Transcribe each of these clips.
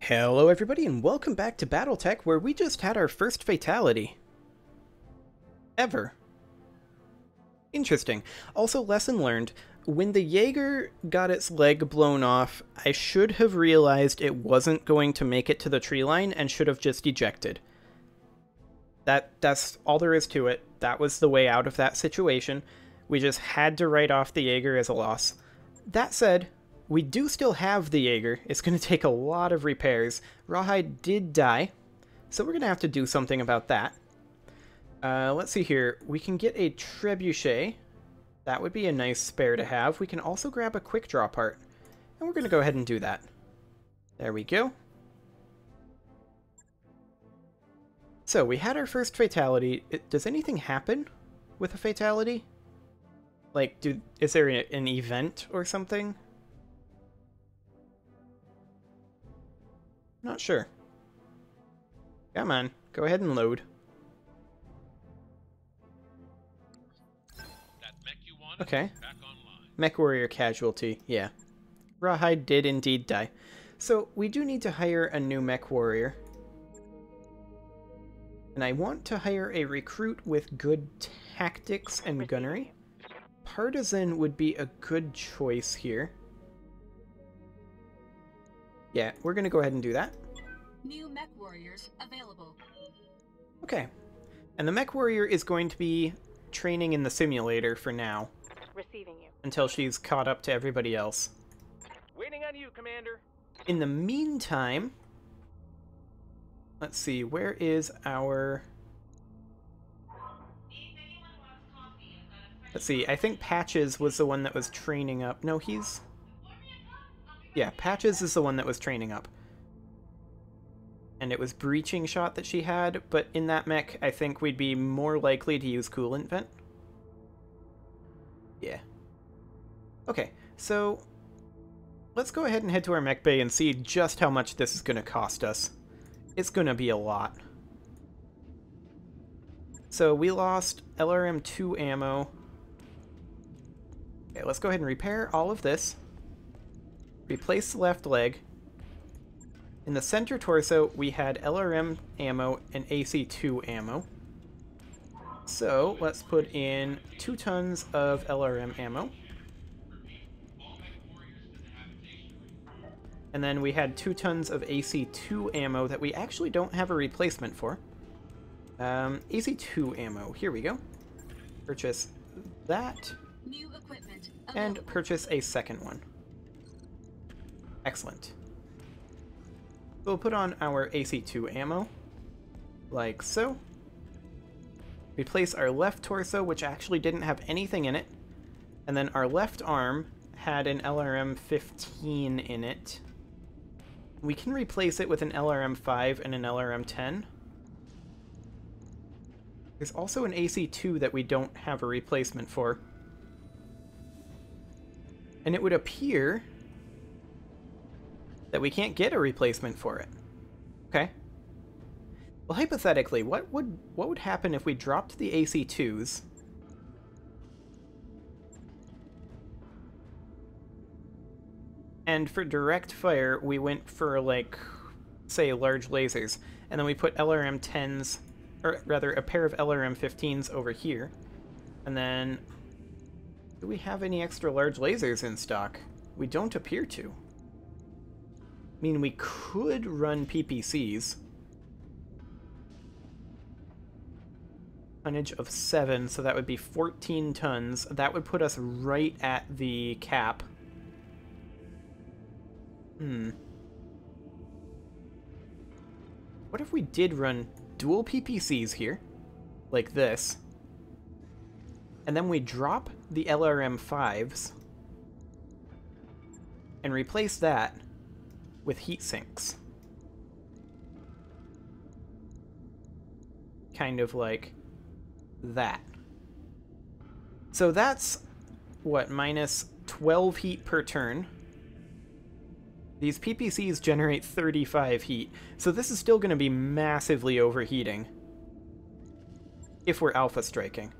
Hello everybody and welcome back to BattleTech, where we just had our first fatality. Ever. Interesting. Also, lesson learned, when the Jaeger got its leg blown off, I should have realized it wasn't going to make it to the tree line and should have just ejected. That's all there is to it. That was the way out of that situation. We just had to write off the Jaeger as a loss. That said, we do still have the Jaeger. It's going to take a lot of repairs. Rawhide did die, so we're going to have to do something about that. Let's see here. We can get a trebuchet. That would be a nice spare to have. We can also grab a quick draw part, and we're going to go ahead and do that. There we go. So we had our first fatality. Does anything happen with a fatality? Like, is there an event or something? Not sure. Come on, go ahead and load. That mech you wanted Okay. is back online. Mech warrior casualty, yeah. Rawhide did indeed die. So we do need to hire a new mech warrior. And I want to hire a recruit with good tactics and gunnery. Partisan would be a good choice here. Yeah, we're going to go ahead and do that. New mech warriors available. Okay. And the mech warrior is going to be training in the simulator for now. Receiving you. Until she's caught up to everybody else. Waiting on you, Commander. In the meantime, let's see, where is our... Let's see, I think Patches was the one that was training up. No, he's... Yeah, Patches is the one that was training up. And it was Breaching Shot that she had, but in that mech, I think we'd be more likely to use Coolant Vent. Yeah. Okay, so let's go ahead and head to our mech bay and see just how much this is going to cost us. It's going to be a lot. So we lost LRM-2 ammo. Okay, let's go ahead and repair all of this. Replace the left leg. In the center torso, we had LRM ammo and AC-2 ammo. So let's put in 2 tons of LRM ammo. And then we had 2 tons of AC-2 ammo that we actually don't have a replacement for. AC-2 ammo, here we go. Purchase that. New equipment available. And purchase a second one. Excellent. We'll put on our AC-2 ammo, like so. Replace our left torso, which actually didn't have anything in it. And then our left arm had an LRM-15 in it. We can replace it with an LRM-5 and an LRM-10. There's also an AC-2 that we don't have a replacement for. And it would appear that we can't get a replacement for it. Okay. Well, hypothetically, what would happen if we dropped the AC-2s and for direct fire we went for, like, say, large lasers, and then we put LRM-10s, or rather a pair of LRM-15s over here, and then do we have any extra large lasers in stock? We don't appear to. I mean, we could run PPCs. Tonnage of 7, so that would be 14 tons. That would put us right at the cap. What if we did run dual PPCs here, like this, and then we drop the LRM-5s and replace that with heat sinks. Kind of like that. So that's, what, minus 12 heat per turn. These PPCs generate 35 heat, so this is still going to be massively overheating if we're alpha striking.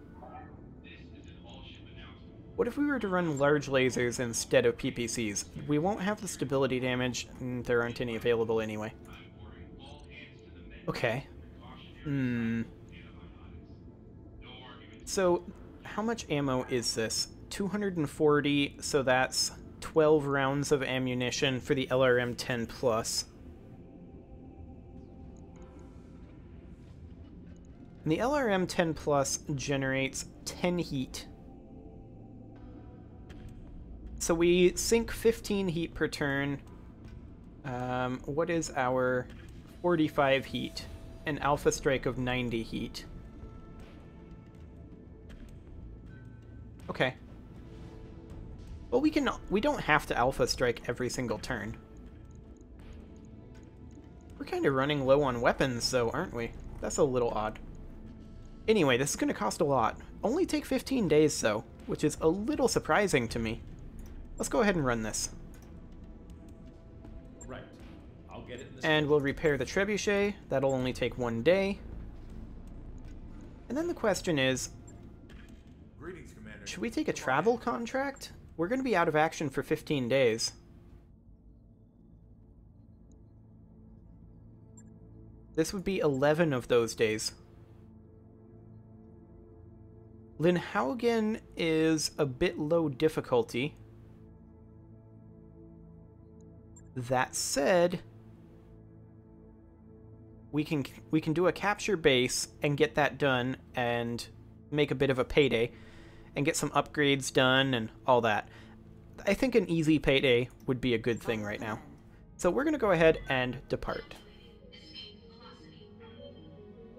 What if we were to run large lasers instead of PPCs? We won't have the stability damage, and there aren't any available anyway. Okay. So, how much ammo is this? 240, so that's 12 rounds of ammunition for the LRM-10 Plus. And the LRM-10 Plus generates 10 heat. So we sink 15 heat per turn. What is our 45 heat? An alpha strike of 90 heat. Okay. Well, we don't have to alpha strike every single turn. We're kind of running low on weapons, though, aren't we? That's a little odd. Anyway, this is going to cost a lot. Only take 15 days, though, which is a little surprising to me. Let's go ahead and run this. Right. I'll get it in this and we'll repair the trebuchet. That'll only take 1 day. And then the question is, Greetings, Commander. should we take a travel contract? We're going to be out of action for 15 days. This would be 11 of those days. Linhaugen is a bit low difficulty. That said, we can do a capture base and get that done and make a bit of a payday and get some upgrades done and all that. I think an easy payday would be a good thing right now. So we're going to go ahead and depart.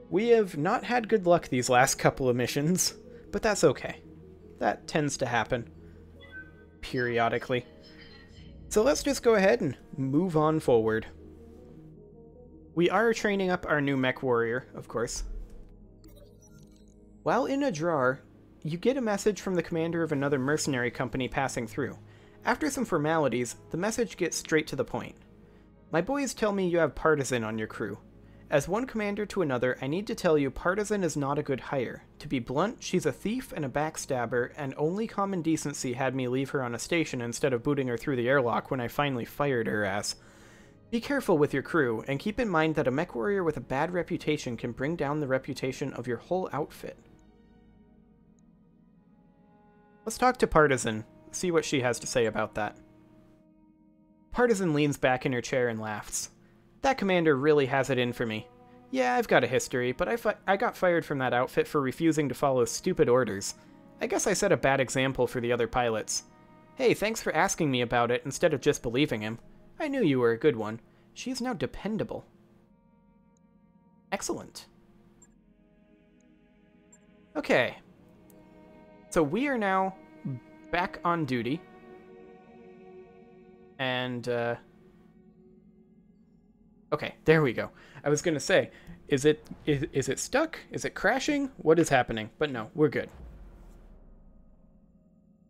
We have not had good luck these last couple of missions, but that's okay. That tends to happen periodically. So let's just go ahead and move on forward. We are training up our new mech warrior, of course. While in a drawer, you get a message from the commander of another mercenary company passing through. After some formalities, the message gets straight to the point. My boys tell me you have Partisan on your crew. As one commander to another, I need to tell you Partisan is not a good hire. To be blunt, she's a thief and a backstabber, and only common decency had me leave her on a station instead of booting her through the airlock when I finally fired her ass. Be careful with your crew, and keep in mind that a mech warrior with a bad reputation can bring down the reputation of your whole outfit. Let's talk to Partisan, see what she has to say about that. Partisan leans back in her chair and laughs. That commander really has it in for me. Yeah, I've got a history, but I got fired from that outfit for refusing to follow stupid orders. I guess I set a bad example for the other pilots. Hey, thanks for asking me about it instead of just believing him. I knew you were a good one. She is now dependable. Excellent. Okay. So we are now back on duty. And, okay, there we go. I was gonna say, is it stuck? Is it crashing? What is happening? But no, we're good.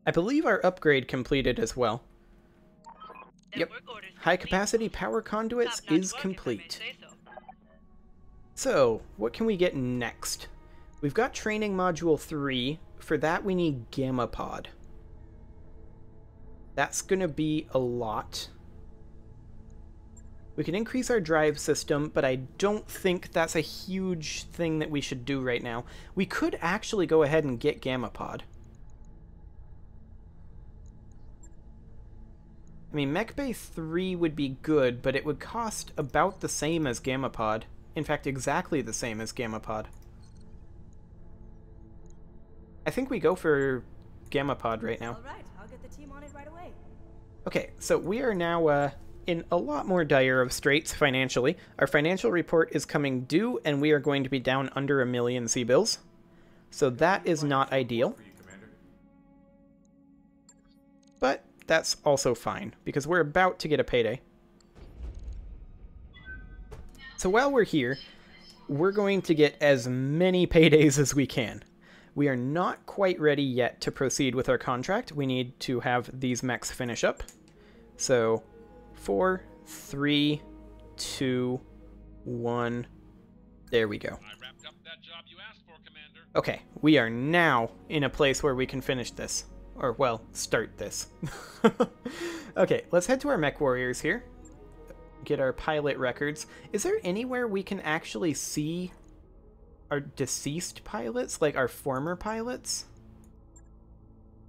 I believe our upgrade completed as well. Yep. High-capacity power conduits is complete. So, what can we get next? We've got Training Module 3. For that, we need Gamma Pod. That's gonna be a lot. We can increase our drive system, but I don't think that's a huge thing that we should do right now. We could actually go ahead and get Gamma Pod. I mean, Mech Bay 3 would be good, but it would cost about the same as Gamma Pod. In fact, exactly the same as Gamma Pod. I think we go for Gamma Pod right now. All right, I'll get the team on it right away. Okay, so we are now in a lot more dire of straits financially. Our financial report is coming due, and we are going to be down under 1 million C-bills. So that is not ideal. But that's also fine, because we're about to get a payday. So while we're here, we're going to get as many paydays as we can. We are not quite ready yet to proceed with our contract. We need to have these mechs finish up. So, 4, 3, 2, 1. There we go. I wrapped up that job you asked for, Commander. Okay, we are now in a place where we can finish this. Or, well, start this. Okay, let's head to our mech warriors here. Get our pilot records. Is there anywhere we can actually see our deceased pilots? Like our former pilots?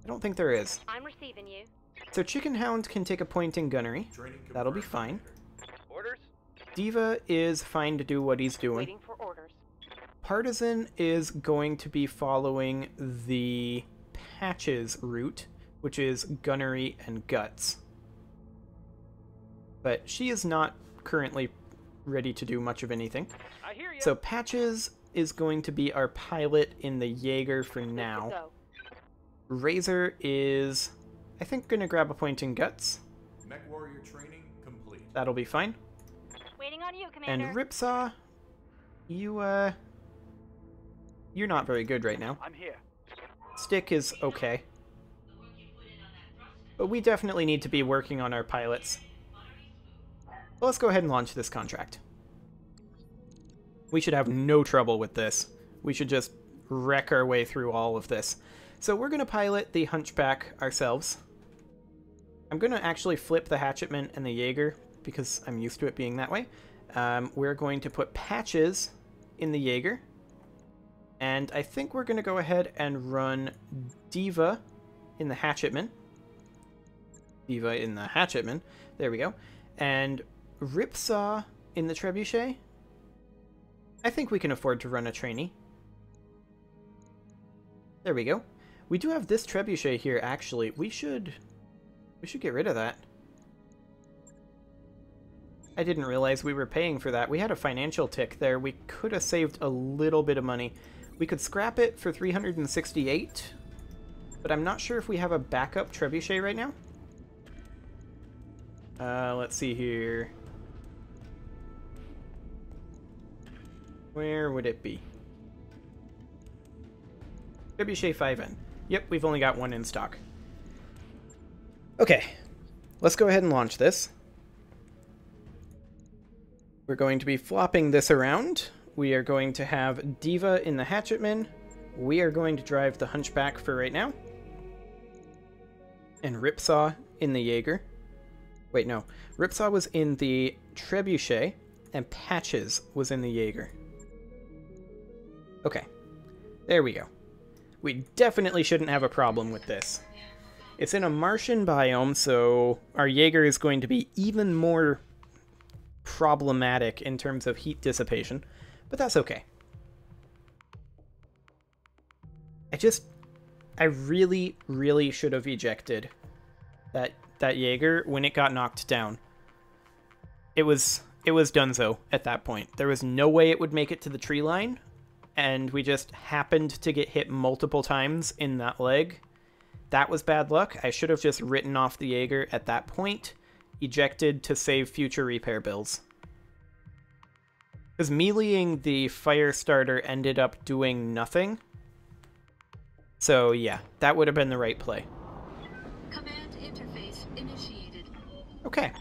I don't think there is. I'm receiving you. So Chicken Hound can take a point in gunnery. That'll be fine. Orders? Diva is fine to do what he's doing. Waiting for orders. Partisan is going to be following the Patches route, which is gunnery and guts. But she is not currently ready to do much of anything. I hear you. So Patches is going to be our pilot in the Jaeger for Good to now. go. Razor is, I think, going to grab a point in guts. Mech warrior training complete. That'll be fine. Waiting on you, Commander. And Ripsaw, you're not very good right now. I'm here. Stick is okay. But we definitely need to be working on our pilots. Well, let's go ahead and launch this contract. We should have no trouble with this. We should just wreck our way through all of this. So we're going to pilot the Hunchback ourselves. I'm going to actually flip the Hatchetman and the Jaeger because I'm used to it being that way. We're going to put Patches in the Jaeger. And I think we're going to go ahead and run Diva in the Hatchetman. Diva in the Hatchetman. There we go. And Ripsaw in the Trebuchet. I think we can afford to run a trainee. There we go. We do have this Trebuchet here, actually. We should get rid of that. I didn't realize we were paying for that. We had a financial tick there. We could have saved a little bit of money. We could scrap it for 368, but I'm not sure if we have a backup Trebuchet right now. Let's see here. Where would it be? Trebuchet 5N. Yep, we've only got one in stock. Okay, let's go ahead and launch this. We're going to be flopping this around. We are going to have Diva in the Hatchetman. We are going to drive the Hunchback for right now. And Ripsaw in the Jaeger. Wait, no. Ripsaw was in the Trebuchet, and Patches was in the Jaeger. Okay. There we go. We definitely shouldn't have a problem with this. It's in a Martian biome, so our Jaeger is going to be even more problematic in terms of heat dissipation, but that's okay. I really, really should have ejected that Jaeger when it got knocked down. It was donezo at that point. There was no way it would make it to the tree line, and we just happened to get hit multiple times in that leg. That was bad luck. I should have just written off the Jaeger at that point, ejected to save future repair bills. Because meleeing the fire starter ended up doing nothing. So yeah, that would have been the right play. Command interface initiated. Okay.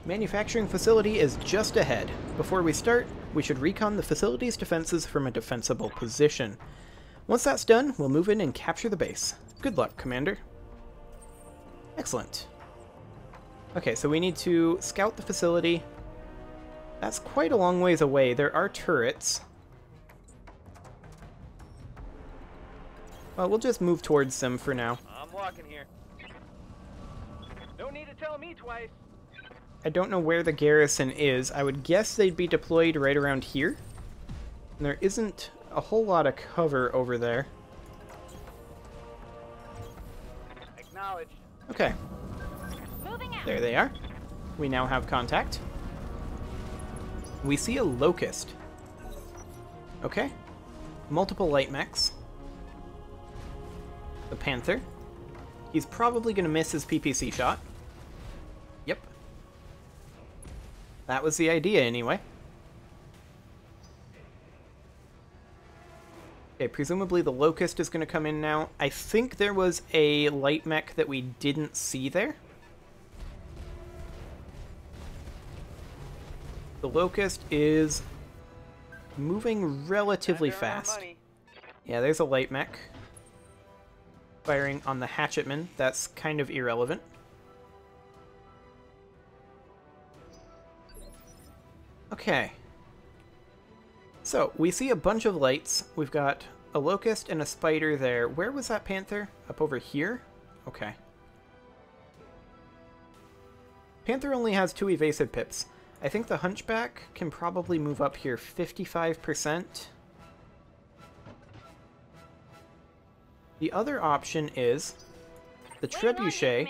Manufacturing facility is just ahead. Before we start, we should recon the facility's defenses from a defensible position. Once that's done, we'll move in and capture the base. Good luck, Commander. Excellent. Okay, so we need to scout the facility. That's quite a long ways away. There are turrets. Well, we'll just move towards them for now. I'm walking here. Don't need to tell me twice. I don't know where the garrison is. I would guess they'd be deployed right around here. And there isn't a whole lot of cover over there. Acknowledged. Okay, Moving out. there they are. We now have contact. We see a Locust. Okay. Multiple light mechs. The Panther. He's probably going to miss his PPC shot. Yep. That was the idea, anyway. Okay, presumably the Locust is going to come in now. I think there was a light mech that we didn't see there. The Locust is moving relatively Time to earn our fast. money. Yeah, there's a light mech. Firing on the hatchetman, that's kind of irrelevant. Okay. So, we see a bunch of lights. We've got a locust and a spider there. Where was that panther? Up over here? Okay. Panther only has 2 evasive pips. I think the hunchback can probably move up here 55%. The other option is the trebuchet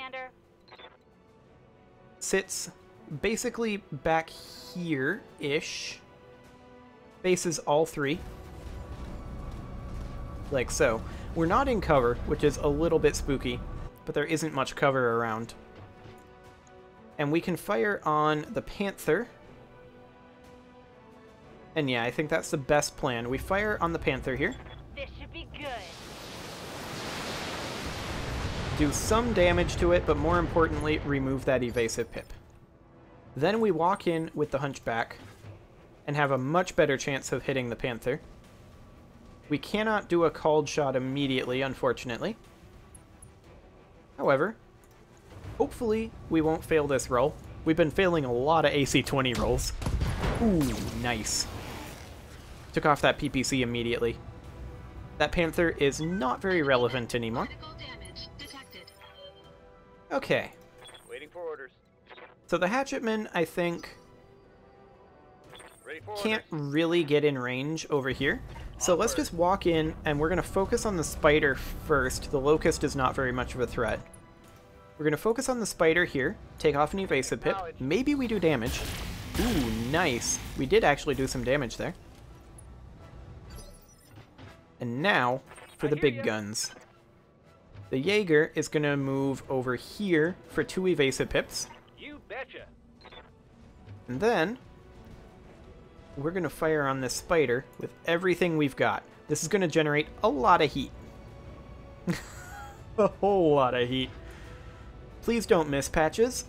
sits basically back here-ish. Faces all 3. Like so. We're not in cover, which is a little bit spooky, but there isn't much cover around. And we can fire on the panther. And yeah, I think that's the best plan. We fire on the panther here. This should be good. Do some damage to it, but more importantly, remove that evasive pip. Then we walk in with the hunchback and have a much better chance of hitting the panther. We cannot do a called shot immediately, unfortunately. However, hopefully we won't fail this roll. We've been failing a lot of AC-20 rolls. Ooh, nice. Took off that PPC immediately. That panther is not very relevant anymore. Critical damage detected. Okay. Waiting for orders. So the hatchetman, I think, Ready for can't orders. really get in range over here. So let's just walk in, and we're going to focus on the spider first. The locust is not very much of a threat. We're going to focus on the spider here, take off an evasive pip. Maybe we do damage. Ooh, nice. We did actually do some damage there. And now, for the big guns. The Jaeger is going to move over here for 2 evasive pips. You betcha. And then, we're going to fire on this spider with everything we've got. This is going to generate a lot of heat. A whole lot of heat. Please don't miss, Patches.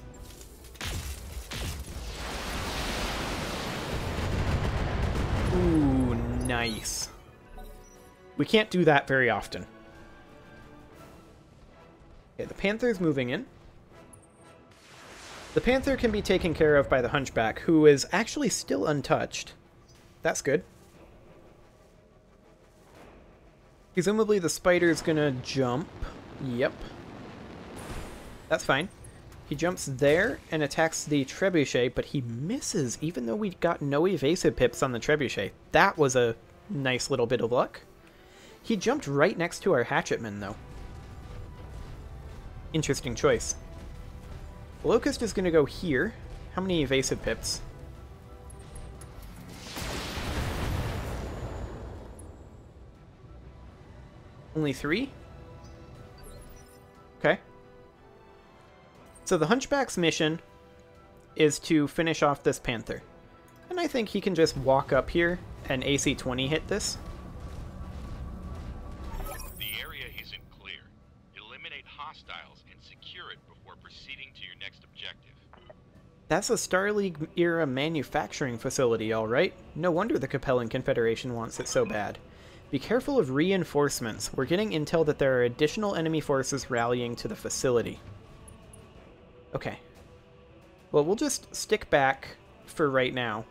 Ooh, nice. We can't do that very often. Okay, the panther's moving in. The panther can be taken care of by the hunchback, who is actually still untouched. That's good. Presumably the spider's gonna jump. Yep. That's fine. He jumps there and attacks the trebuchet, but he misses, even though we got no evasive pips on the trebuchet. That was a nice little bit of luck. He jumped right next to our hatchetman, though. Interesting choice. Locust is going to go here. How many evasive pips? Only 3? Okay. So the Hunchback's mission is to finish off this Panther. And I think he can just walk up here and AC-20 hit this. The area isn't clear. Eliminate hostiles and secure it before proceeding to your next objective. That's a Star League-era manufacturing facility, alright. No wonder the Capellan Confederation wants it so bad. Be careful of reinforcements. We're getting intel that there are additional enemy forces rallying to the facility. Okay. Well, we'll just stick back for right now.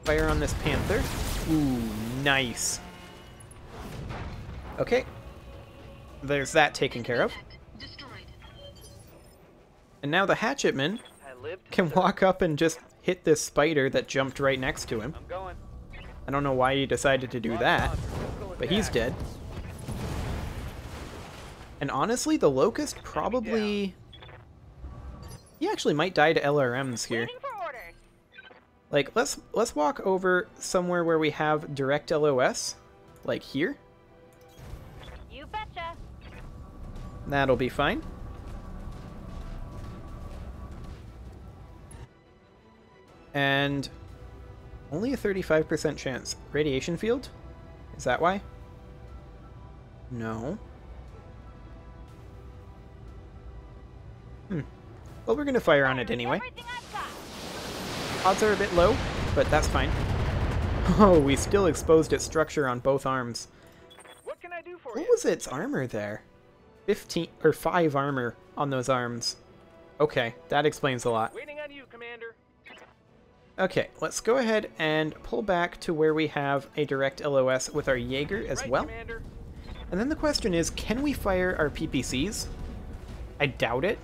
Fire on this Panther. Ooh, nice. Okay. There's that taken care of. Destroyed. And now the Hatchetman I lived. can walk up and just hit this spider that jumped right next to him. I'm going. I don't know why he decided to do that, but he's dead. And honestly, the Locust probably... He actually might die to LRMs here. Waiting for orders. Like, let's walk over somewhere where we have direct LOS. Like here. You betcha. That'll be fine. And only a 35% chance. Radiation field? Is that why? No. Well, we're going to fire on it anyway. Everything I've got. Odds are a bit low, but that's fine. Oh, we still exposed its structure on both arms. What can I do for for What you. was its armor there? 15 or 5 armor on those arms. Okay, that explains a lot. Waiting on you, Commander. Okay, let's go ahead and pull back to where we have a direct LOS with our Jaeger as Right, well. Commander. And then the question is, can we fire our PPCs? I doubt it.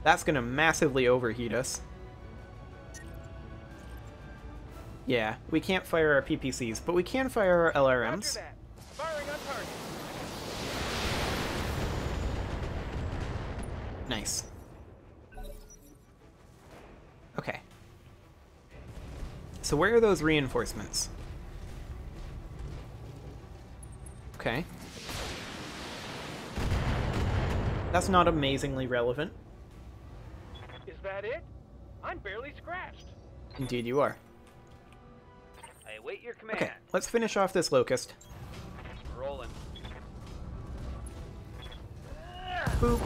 That's going to massively overheat us. Yeah, we can't fire our PPCs, but we can fire our Roger LRMs. that. Firing on target. Nice. Okay. So where are those reinforcements? Okay. That's not amazingly relevant. Is that it? I'm barely scratched. Indeed you are. I await your command. Okay, let's finish off this Locust. Rolling. Boop.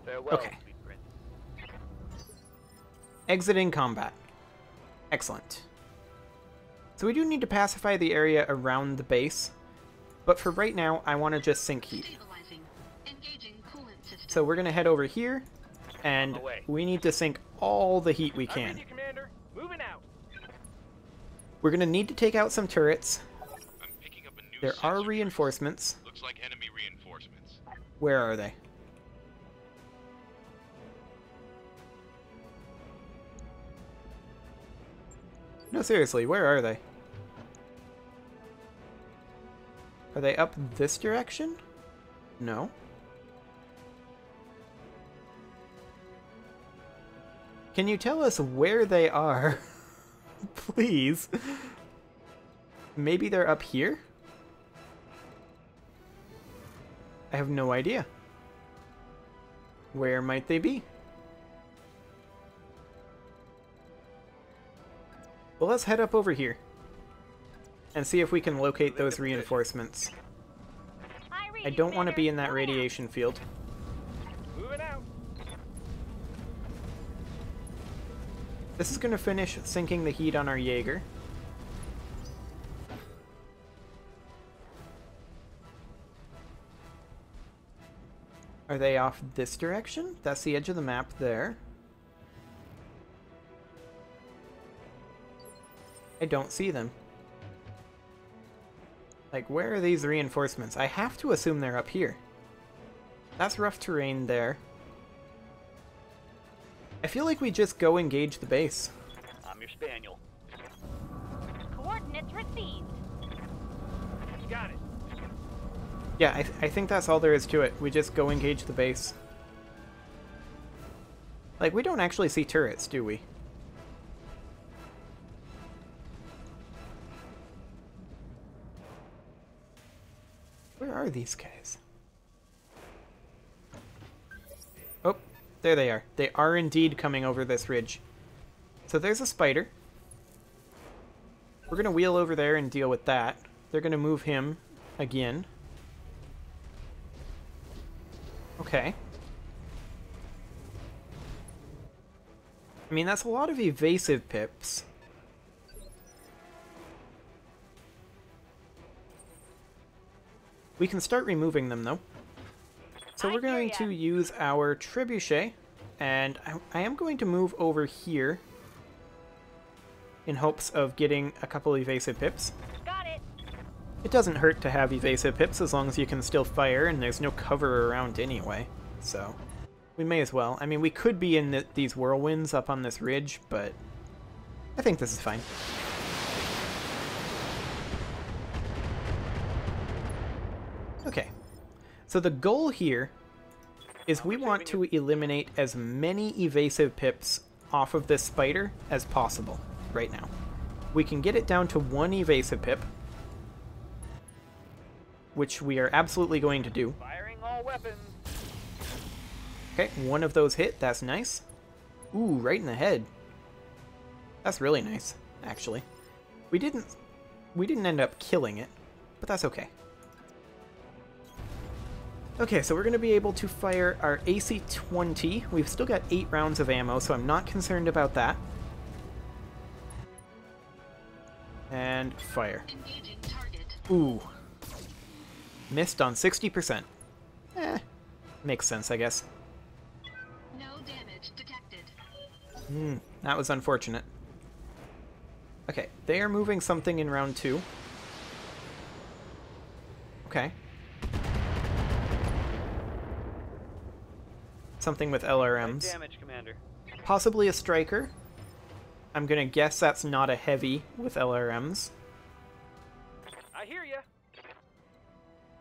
Farewell, Okay. sweet prince. Exiting combat. Excellent. So we do need to pacify the area around the base, but for right now, I want to just sink heat. Stabilizing. Engaging coolant system. So we're going to head over here, and Away. we need to sink all the heat we I'm can. with you, Commander. Moving out. We're going to need to take out some turrets. I'm picking up a new There are sensor reinforcements. trace. Looks like enemy reinforcements. Where are they? No, seriously, where are they? Are they up this direction? No. Can you tell us where they are? Please. Maybe they're up here? I have no idea. Where might they be? Well, let's head up over here and see if we can locate those reinforcements. I don't want to be in that radiation field. Moving out. This is going to finish sinking the heat on our Jaeger. Are they off this direction? That's the edge of the map there. I don't see them. Like, where are these reinforcements? I have to assume they're up here. That's rough terrain there. I feel like we just go engage the base. I'm your spaniel. Coordinates received. Got it. Yeah, I think that's all there is to it. We just go engage the base. Like, we don't actually see turrets, do we? Where are these guys? Oh, there they are. They are indeed coming over this ridge. So there's a spider. We're going to wheel over there and deal with that. They're going to move him again. Okay. I mean, that's a lot of evasive pips. We can start removing them, though. So we're going to use our trebuchet, and I am going to move over here in hopes of getting a couple evasive pips. Got it. It doesn't hurt to have evasive pips as long as you can still fire and there's no cover around anyway, so we may as well. I mean, we could be in these whirlwinds up on this ridge, but I think this is fine. Okay, so the goal here is we want to eliminate as many evasive pips off of this spider as possible right now. We can get it down to 1 evasive pip, which we are absolutely going to do. Firing all weapons. Okay, 1 of those hit, that's nice. Ooh, right in the head. That's really nice, actually. We didn't end up killing it, but that's okay. Okay, so we're going to be able to fire our AC-20. We've still got 8 rounds of ammo, so I'm not concerned about that. and fire. Engaging target. Ooh. Missed on 60%. Makes sense, I guess. No damage detected. That was unfortunate. Okay, they are moving something in round 2. Okay. Something with LRMs. Damage, Commander. Possibly a striker. I'm gonna guess that's not a heavy with LRMs. I hear ya.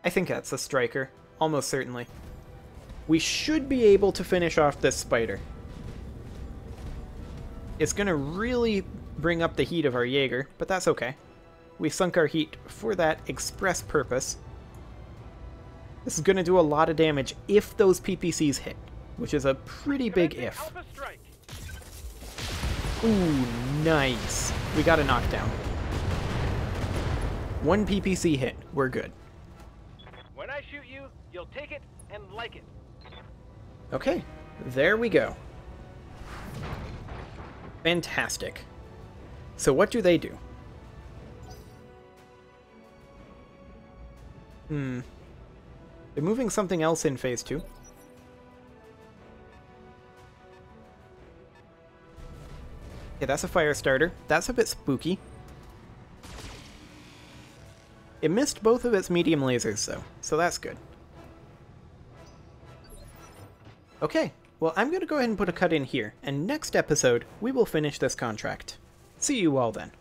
I think that's a striker. Almost certainly. We should be able to finish off this spider. It's gonna really bring up the heat of our Jaeger, but that's okay. We sunk our heat for that express purpose. This is gonna do a lot of damage if those PPCs hit, which is a pretty big if. Alpha strike. Ooh, nice. We got a knockdown. 1 PPC hit. We're good. When I shoot you, you'll take it and like it. Okay, there we go. Fantastic. So what do they do? They're moving something else in phase 2. Okay, that's a fire starter. That's a bit spooky. It missed both of its medium lasers, though, so that's good. Okay, well, I'm going to go ahead and put a cut in here, and next episode, we will finish this contract. See you all then.